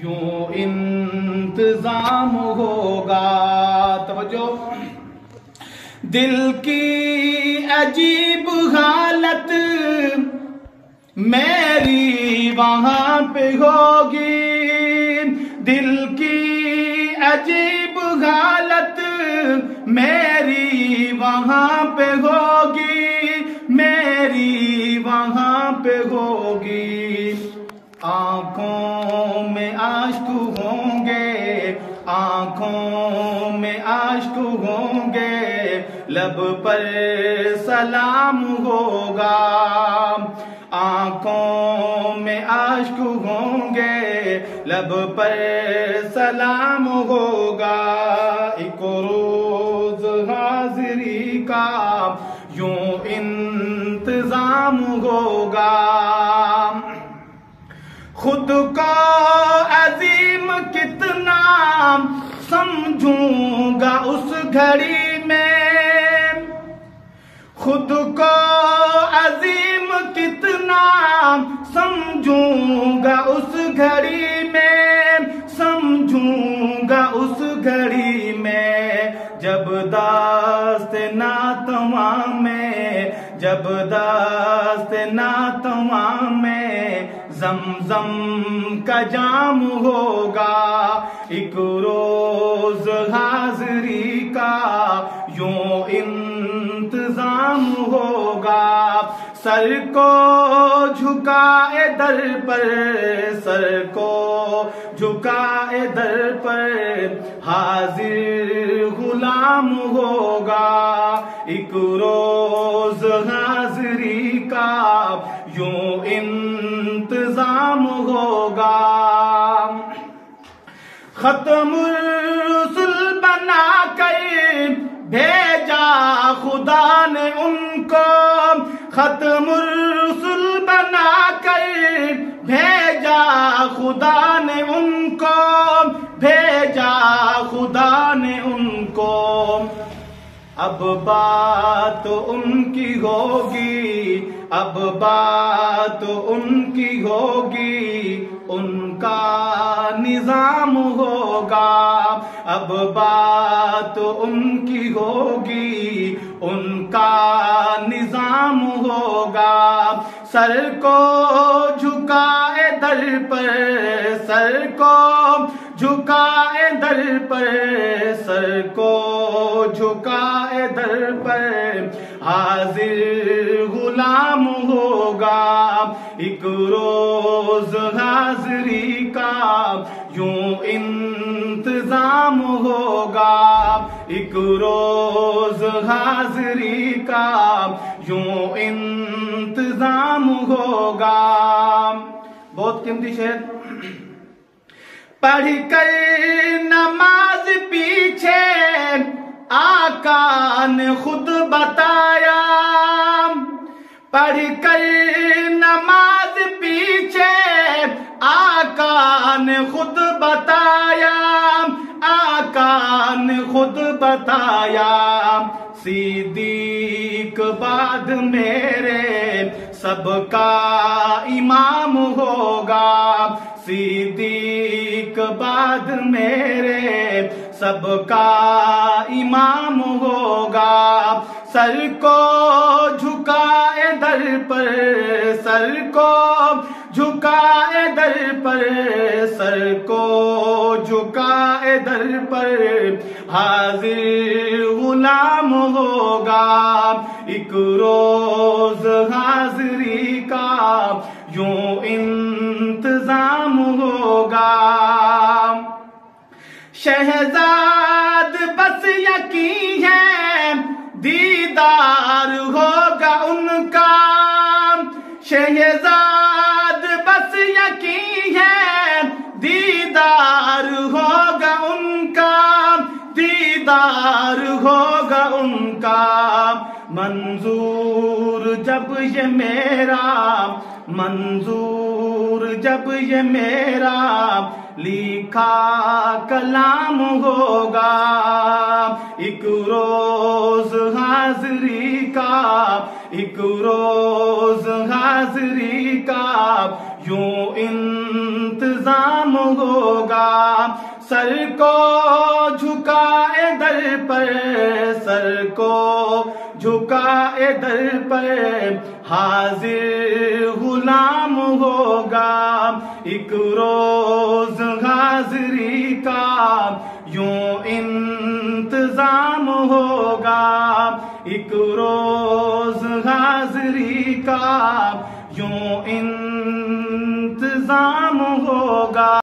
یوں انتظام ہوگا. توجہ. دل کی عجیب حالت میری وہاں پہ ہوگی. دل کی عجیب حالت میری وہاں پہ ہوگی. میری وہاں پہ ہوگی. آنکھوں میں اشک ہوں گے. آنکھوں میں اشک ہوں گے. لب پر سلام ہوگا. آنکھوں میں اشک ہوں گے. لب پر سلام ہوگا. ایک روز حاضری کا یوں انتظام ہوگا. خود کو عظیم کتنا سمجھوں گا اس گھڑی میں. خود کو عظیم کتنا سمجھوں گا اس گھڑی میں. سمجھوں گا اس گھڑی میں. جب دست ناتواں میں. جب دست ناتواں میں زمزم کا جام ہوگا. ایک روز حاضری کا یوں انتظام ہوگا. سر کو جھکائے در پر. سر کو جھکائے در پر حاضر غلام ہوگا. ایک روز حاضری کا یوں انتظام ہوگا. ختم الرسل بنا کر بھیجا خدا نے ان کو. ختم الرسل بنا کر بھیجا خدا نے ان کو. بھیجا خدا نے ان کو. اب بات ان کی ہوگی. اب بات ان کی ہوگی. ان کا نظام ہوگا. اب بات ان کی ہوگی. ان کا نظام ہوگا. سر کو جھکائے در پر. سر کو جھکائے در پر. سر کو جھکائے در پر حاضر غلام ہوگا. ایک روز حاضری کا یوں انتظام ہوگا. ایک روز حاضری کا یوں انتظام ہوگا. بہت قیمتی شعر. پڑھ کر نماز پیچھے آقا نے خود بتایا. پڑھ کر نماز پیچھے آقا نے خود بتایا. آقا نے خود بتایا. صدیق بعد میرے سب کا امام ہوگا. صدیق بعد میرے سب کا امام ہوگا. سر کو جھکائے در پر. سر کو جھکائے در پر. سر کو جھکائے در پر حاضر غلام ہوگا. ایک روز حاضری کا یوں انتظام ہوگا. شہزاد بس یقین ہے دیدار ہوگا ان کا. شہزاد بس یقین ہے دیدار ہوگا ان کا. دیدار ہوگا ان کا. منظور جب یہ میرا. منظور جب یہ میرا لکھا کلام ہوگا. ایک روز حاضری کا. ایک روز حاضری کا یوں انتظام ہوگا. سر کو جھکائے در پر, سر کو جھکائے در پر حاضر غلام ہوگا. ایک روز حاضری کا یوں انتظام ہوگا. ایک روز حاضری کا یوں انتظام ہوگا.